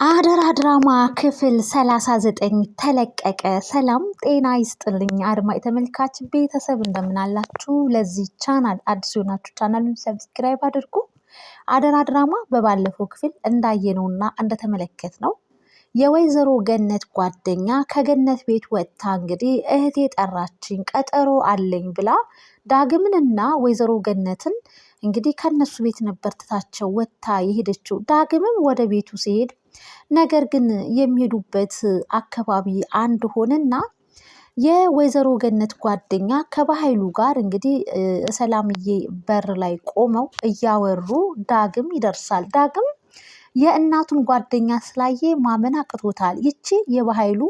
አደራ ድራማ ክፍል 39 ተለቀቀ። ሰላም ጤና ይስጥልኝ አድማጭ ተመልካች ቤተሰብ እንደምን አላችሁ? ለዚህ ቻናል አዲስ የሆናችሁ ቻናሉን ሰብስክራይብ አድርጉ። አደራ ድራማ በባለፈው ክፍል እንዳየነውና እንደተመለከትነው የወይዘሮ ገነት ጓደኛ ከገነት ቤት ወጥታ እንግዲህ እህቴ ጠራችኝ ቀጠሮ አለኝ ብላ ዳግምንና ወይዘሮ ገነትን እንግዲህ ከነሱ ቤት ነበር ትታቸው ወጥታ የሄደችው። ዳግምም ወደ ቤቱ ሲሄድ ነገር ግን የሚሄዱበት አካባቢ አንድ ሆነና የወይዘሮ ገነት ጓደኛ ከባህሉ ጋር እንግዲህ ሰላምዬ በር ላይ ቆመው እያወሩ ዳግም ይደርሳል። ዳግም የእናቱን ጓደኛ ስላየ ማመን አቅቶታል። ይቺ የባህሉ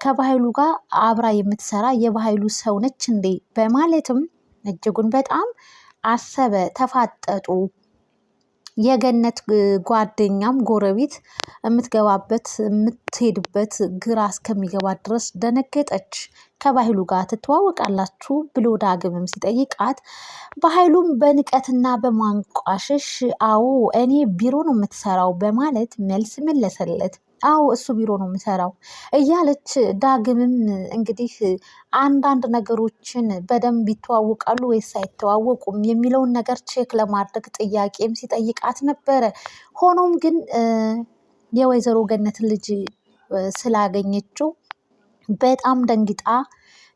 ከባህሉ ጋር አብራ የምትሰራ የባህሉ ሰው ነች እንዴ በማለትም እጅጉን በጣም አሰበ። ተፋጠጡ። የገነት ጓደኛም ጎረቤት የምትገባበት የምትሄድበት ግራ እስከሚገባት ድረስ ደነገጠች። ከባህሉ ጋር ትተዋወቃላችሁ ብሎ ዳግምም ሲጠይቃት ባህሉም በንቀትና በማንቋሸሽ አዎ እኔ ቢሮ ነው የምትሰራው በማለት መልስ መለሰለት። አዎ እሱ ቢሮ ነው የምሰራው እያለች ዳግምም እንግዲህ አንዳንድ ነገሮችን በደንብ ይተዋወቃሉ ወይስ አይተዋወቁም የሚለውን ነገር ቼክ ለማድረግ ጥያቄም ሲጠይቃት ነበረ። ሆኖም ግን የወይዘሮ ገነት ልጅ ስላገኘችው በጣም ደንግጣ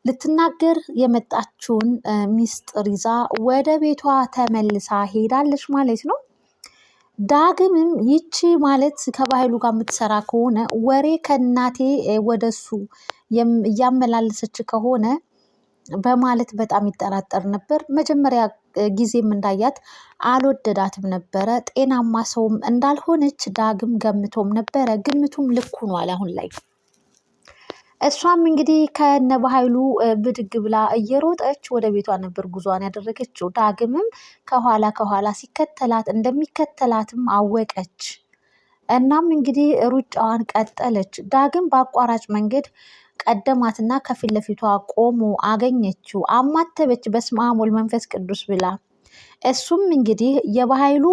ልትናገር የመጣችውን ሚስጥር ይዛ ወደ ቤቷ ተመልሳ ሄዳለች ማለት ነው። ዳግምም ይቺ ማለት ከባህሉ ጋር የምትሰራ ከሆነ ወሬ ከእናቴ ወደሱ እያመላለሰች ከሆነ በማለት በጣም ይጠራጠር ነበር። መጀመሪያ ጊዜም እንዳያት አልወደዳትም ነበረ። ጤናማ ሰውም እንዳልሆነች ዳግም ገምቶም ነበረ። ግምቱም ልክ ሆኗል አሁን ላይ። እሷም እንግዲህ ከነ ባህሉ ብድግ ብላ እየሮጠች ወደ ቤቷ ነበር ጉዟን ያደረገችው። ዳግምም ከኋላ ሲከተላት እንደሚከተላትም አወቀች። እናም እንግዲህ ሩጫዋን ቀጠለች። ዳግም በአቋራጭ መንገድ ቀደማትና ከፊት ለፊቷ ቆሞ አገኘችው። አማተበች። በስመ አብ ወወልድ ወመንፈስ ቅዱስ ብላ እሱም እንግዲህ የባህሉ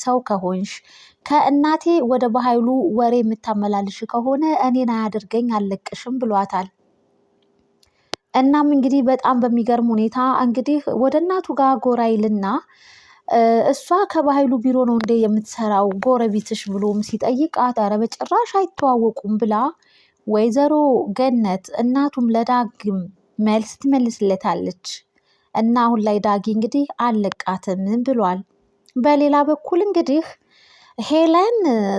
ሰው ከሆንሽ ከእናቴ ወደ ባህሉ ወሬ የምታመላልሽ ከሆነ እኔን አያድርገኝ አልለቅሽም ብሏታል። እናም እንግዲህ በጣም በሚገርም ሁኔታ እንግዲህ ወደ እናቱ ጋር ጎራ ይልና እሷ ከባህሉ ቢሮ ነው እንዴ የምትሰራው ጎረቤትሽ ብሎም ሲጠይቃት ኧረ በጭራሽ አይተዋወቁም ብላ ወይዘሮ ገነት እናቱም ለዳግም መልስ ትመልስለታለች። እና አሁን ላይ ዳጊ እንግዲህ አልለቃትም ብሏል። በሌላ በኩል እንግዲህ ሄለን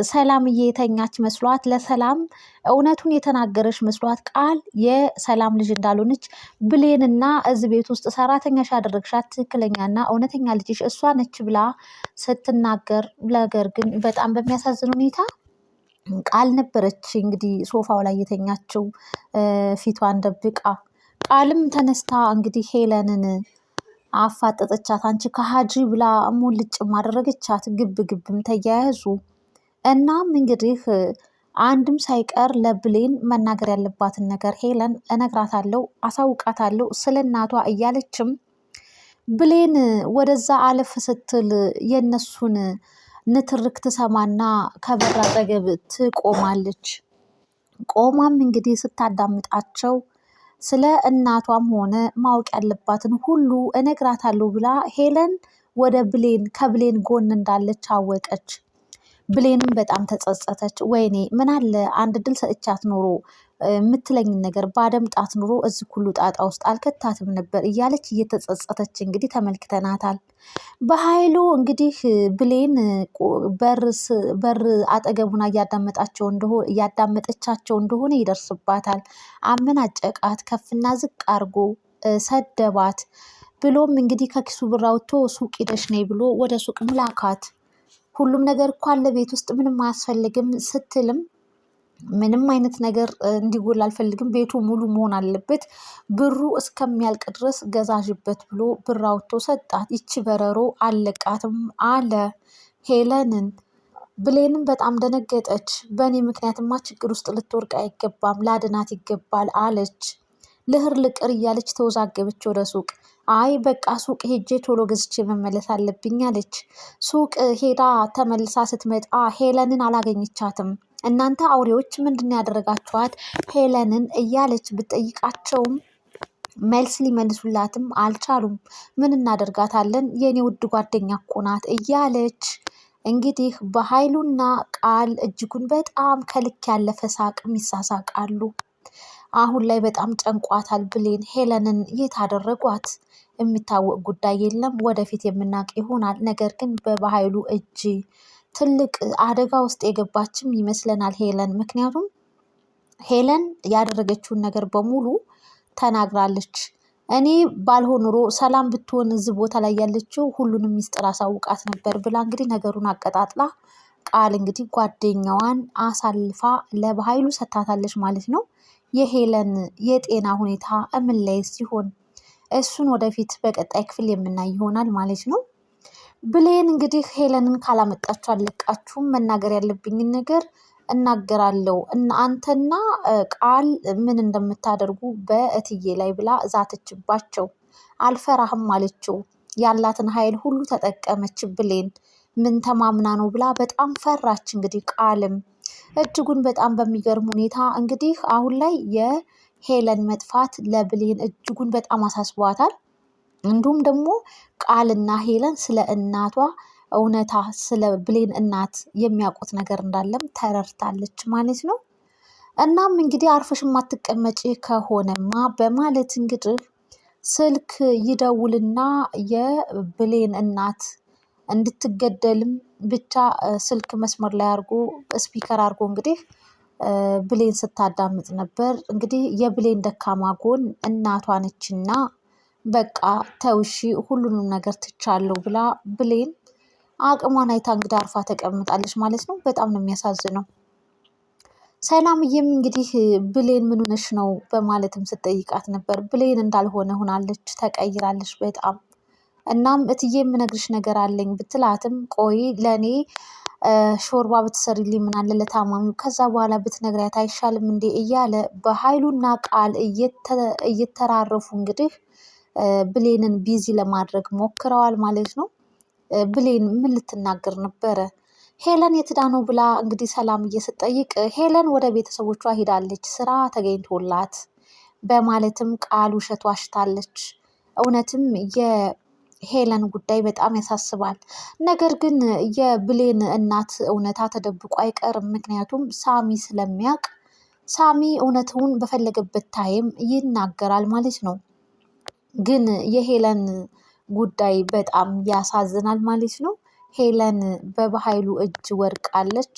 ሰላምዬ የተኛች መስሏት ለሰላም እውነቱን የተናገረች መስሏት ቃል የሰላም ልጅ እንዳልሆነች ብሌንና እዚህ ቤት ውስጥ ሰራተኛሽ ያደረግሻት ትክክለኛና እውነተኛ ልጅሽ እሷ ነች ብላ ስትናገር፣ ነገር ግን በጣም በሚያሳዝን ሁኔታ ቃል ነበረች እንግዲህ ሶፋው ላይ የተኛችው ፊቷን ደብቃ። ቃልም ተነስታ እንግዲህ ሄለንን አፋጠጠቻት። አንቺ ከሀጂ ብላ ሙልጭ ማደረገቻት። ግብም ተያያዙ። እናም እንግዲህ አንድም ሳይቀር ለብሌን መናገር ያለባትን ነገር ሄለን እነግራታለሁ፣ አሳውቃታለሁ ስለ እናቷ እያለችም ብሌን ወደዛ አለፍ ስትል የነሱን ንትርክ ትሰማና ከበር አጠገብ ትቆማለች። ቆማም እንግዲህ ስታዳምጣቸው ስለ እናቷም ሆነ ማወቅ ያለባትን ሁሉ እነግራታለሁ ብላ ሄለን ወደ ብሌን ከብሌን ጎን እንዳለች አወቀች። ብሌንም በጣም ተጸጸተች። ወይኔ ምን አለ አንድ ድል ሰጥቻት ኖሮ የምትለኝን ነገር ባደምጣት ኑሮ እዚህ ሁሉ ጣጣ ውስጥ አልከታትም ነበር እያለች እየተጸጸተች እንግዲህ ተመልክተናታል። በኃይሉ እንግዲህ ብሌን በር አጠገቡና እያዳመጠቻቸው እንደሆነ ይደርስባታል። አመናጨቃት፣ ከፍና ዝቅ አርጎ ሰደባት። ብሎም እንግዲህ ከኪሱ ብር አውጥቶ ሱቅ ሂደሽ ነይ ብሎ ወደ ሱቅ ላካት። ሁሉም ነገር እኮ አለ ቤት ውስጥ ምንም አያስፈልግም ስትልም ምንም አይነት ነገር እንዲጎል አልፈልግም፣ ቤቱ ሙሉ መሆን አለበት፣ ብሩ እስከሚያልቅ ድረስ ገዛዥበት ብሎ ብር አውጥቶ ሰጣት። ይቺ በረሮ አለቃትም አለ ሄለንን። ብሌንም በጣም ደነገጠች። በእኔ ምክንያትማ ችግር ውስጥ ልትወርቅ አይገባም፣ ላድናት ይገባል አለች። ልህር ልቅር እያለች ተወዛገበች ወደ ሱቅ። አይ በቃ ሱቅ ሄጄ ቶሎ ገዝቼ መመለስ አለብኝ አለች። ሱቅ ሄዳ ተመልሳ ስትመጣ ሄለንን አላገኘቻትም። እናንተ አውሬዎች ምንድን ያደረጋችኋት ሄለንን እያለች ብትጠይቃቸውም መልስ ሊመልሱላትም አልቻሉም። ምን እናደርጋታለን የኔ ውድ ጓደኛ እኮ ናት እያለች እንግዲህ በኃይሉና ቃል እጅጉን በጣም ከልክ ያለፈ ሳቅም ይሳሳቃሉ። አሁን ላይ በጣም ጨንቋታል ብሌን። ሄለንን የት አደረጓት? የሚታወቅ ጉዳይ የለም። ወደፊት የምናውቅ ይሆናል። ነገር ግን በኃይሉ እጅ ትልቅ አደጋ ውስጥ የገባችም ይመስለናል ሄለን። ምክንያቱም ሄለን ያደረገችውን ነገር በሙሉ ተናግራለች። እኔ ባልሆን ኑሮ ሰላም ብትሆን እዚህ ቦታ ላይ ያለችው ሁሉንም ሚስጥር አሳውቃት ነበር ብላ እንግዲህ ነገሩን አቀጣጥላ ቃል እንግዲህ ጓደኛዋን አሳልፋ ለኃይሉ ሰታታለች ማለት ነው። የሄለን የጤና ሁኔታ እምን ላይ ሲሆን እሱን ወደፊት በቀጣይ ክፍል የምናይ ይሆናል ማለት ነው። ብሌን እንግዲህ ሄለንን ካላመጣችሁ አለቃችሁም፣ መናገር ያለብኝን ነገር እናገራለሁ አንተና ቃል ምን እንደምታደርጉ በእትዬ ላይ ብላ ዛተችባቸው። አልፈራህም አለችው። ያላትን ኃይል ሁሉ ተጠቀመች ብሌን። ምን ተማምና ነው ብላ በጣም ፈራች። እንግዲህ ቃልም እጅጉን በጣም በሚገርም ሁኔታ እንግዲህ አሁን ላይ የሄለን መጥፋት ለብሌን እጅጉን በጣም አሳስቧታል። እንዲሁም ደግሞ ቃልና ሄለን ስለ እናቷ እውነታ ስለ ብሌን እናት የሚያውቁት ነገር እንዳለም ተረድታለች ማለት ነው። እናም እንግዲህ አርፈሽ የማትቀመጪ ከሆነማ በማለት እንግዲህ ስልክ ይደውልና የብሌን እናት እንድትገደልም ብቻ ስልክ መስመር ላይ አድርጎ ስፒከር አድርጎ እንግዲህ ብሌን ስታዳምጥ ነበር። እንግዲህ የብሌን ደካማ ጎን እናቷ ነችና በቃ ተውሺ ሁሉንም ነገር ትቻለሁ ብላ ብሌን አቅሟን አይታ እንግዲህ አርፋ ተቀምጣለች ማለት ነው። በጣም ነው የሚያሳዝነው። ሰላምዬም እንግዲህ ብሌን ምን ሆነሽ ነው በማለትም ስትጠይቃት ነበር። ብሌን እንዳልሆነ ሆናለች፣ ተቀይራለች በጣም። እናም እትዬ የምነግርሽ ነገር አለኝ ብትላትም ቆይ ለእኔ ሾርባ ብትሰሪልኝ ምን አለ ለታማሚው፣ ከዛ በኋላ ብትነግሪያት አይሻልም እንዴ እያለ በኃይሉና ቃል እየተራረፉ እንግዲህ ብሌንን ቢዚ ለማድረግ ሞክረዋል ማለት ነው። ብሌን ምን ልትናገር ነበረ? ሄለን የትዳ ነው ብላ እንግዲህ ሰላምዬ ስትጠይቅ ሄለን ወደ ቤተሰቦቿ ሄዳለች ስራ ተገኝቶላት በማለትም ቃል ውሸት ዋሽታለች። እውነትም የሄለን ጉዳይ በጣም ያሳስባል። ነገር ግን የብሌን እናት እውነታ ተደብቆ አይቀርም። ምክንያቱም ሳሚ ስለሚያውቅ ሳሚ እውነቱን በፈለገበት ታይም ይናገራል ማለት ነው። ግን የሄለን ጉዳይ በጣም ያሳዝናል ማለት ነው። ሄለን በኃይሉ እጅ ወድቃለች።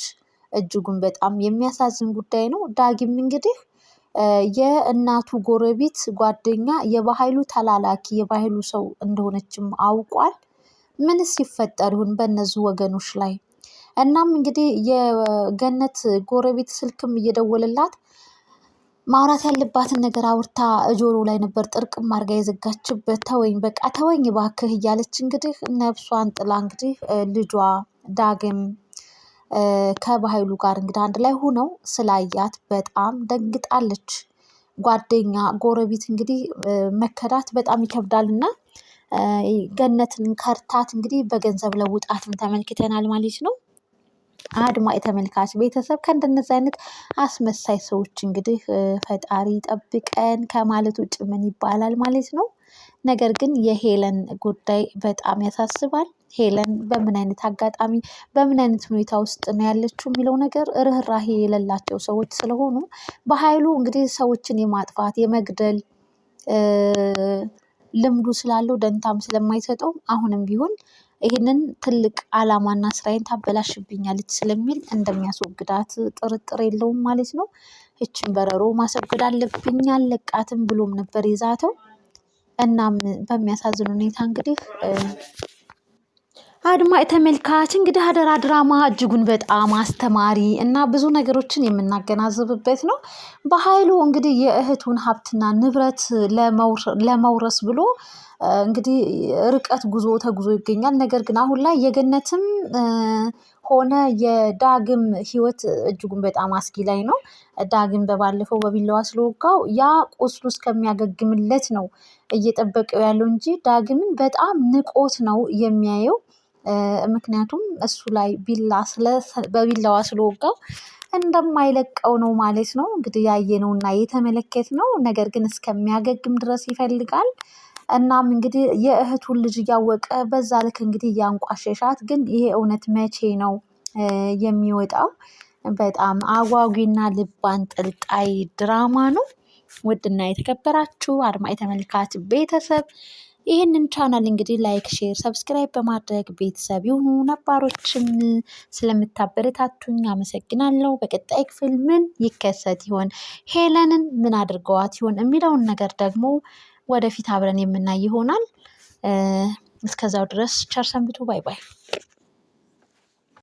እጅጉን በጣም የሚያሳዝን ጉዳይ ነው። ዳጊም እንግዲህ የእናቱ ጎረቤት ጓደኛ የኃይሉ ተላላኪ የኃይሉ ሰው እንደሆነችም አውቋል። ምንስ ይፈጠር ይሁን በእነዚህ ወገኖች ላይ? እናም እንግዲህ የገነት ጎረቤት ስልክም እየደወለላት ማውራት ያለባትን ነገር አውርታ ጆሮ ላይ ነበር ጥርቅም አድርጋ የዘጋችበት። ተወኝ በቃ ተወኝ ባክህ እያለች እንግዲህ ነፍሷን ጥላ እንግዲህ ልጇ ዳግም ከኃይሉ ጋር እንግዲህ አንድ ላይ ሆነው ስላያት በጣም ደንግጣለች። ጓደኛ ጎረቤት እንግዲህ መከዳት በጣም ይከብዳልና ገነትን ከርታት እንግዲህ በገንዘብ ለውጣትም ተመልክተናል ማለት ነው። አድማጭ ተመልካች ቤተሰብ ከእንደነዚህ አይነት አስመሳይ ሰዎች እንግዲህ ፈጣሪ ጠብቀን ከማለት ውጭ ምን ይባላል ማለት ነው። ነገር ግን የሄለን ጉዳይ በጣም ያሳስባል። ሄለን በምን አይነት አጋጣሚ በምን አይነት ሁኔታ ውስጥ ነው ያለችው የሚለው ነገር ርህራሄ የሌላቸው ሰዎች ስለሆኑ በኃይሉ እንግዲህ ሰዎችን የማጥፋት የመግደል ልምዱ ስላለው ደንታም ስለማይሰጠው አሁንም ቢሆን ይህንን ትልቅ አላማና ስራዬን ታበላሽብኛለች ስለሚል እንደሚያስወግዳት ጥርጥር የለውም ማለት ነው። ይችን በረሮ ማስወገድ አለብኝ አለቃትም ብሎም ነበር የዛተው። እናም በሚያሳዝን ሁኔታ እንግዲህ አድማጭ ተመልካች እንግዲህ ሐረግ ድራማ እጅጉን በጣም አስተማሪ እና ብዙ ነገሮችን የምናገናዝብበት ነው። በኃይሉ እንግዲህ የእህቱን ሀብትና ንብረት ለመውረስ ብሎ እንግዲህ ርቀት ጉዞ ተጉዞ ይገኛል። ነገር ግን አሁን ላይ የገነትም ሆነ የዳግም ህይወት እጅጉን በጣም አስጊ ላይ ነው። ዳግም በባለፈው በቢላዋ ስለወጋው ያ ቁስሉ እስከሚያገግምለት ነው እየጠበቀው ያለው እንጂ ዳግምን በጣም ንቆት ነው የሚያየው። ምክንያቱም እሱ ላይ በቢላዋ ስለወጋው እንደማይለቀው ነው ማለት ነው እንግዲህ ያየነውና የተመለከትነው። ነገር ግን እስከሚያገግም ድረስ ይፈልጋል። እናም እንግዲህ የእህቱን ልጅ እያወቀ በዛ ልክ እንግዲህ እያንቋሸሻት፣ ግን ይሄ እውነት መቼ ነው የሚወጣው? በጣም አጓጊና ልብ አንጠልጣይ ድራማ ነው። ውድና የተከበራችሁ አድማጭ ተመልካች ቤተሰብ ይህንን ቻናል እንግዲህ ላይክ፣ ሼር፣ ሰብስክራይብ በማድረግ ቤተሰብ ይሁኑ። ነባሮችም ስለምታበረታቱኝ አመሰግናለሁ። በቀጣይ ክፍል ምን ይከሰት ይሆን? ሄለንን ምን አድርገዋት ይሆን የሚለውን ነገር ደግሞ ወደፊት አብረን የምናይ ይሆናል። እስከዛው ድረስ ቸር ሰንብቱ። ባይ ባይ።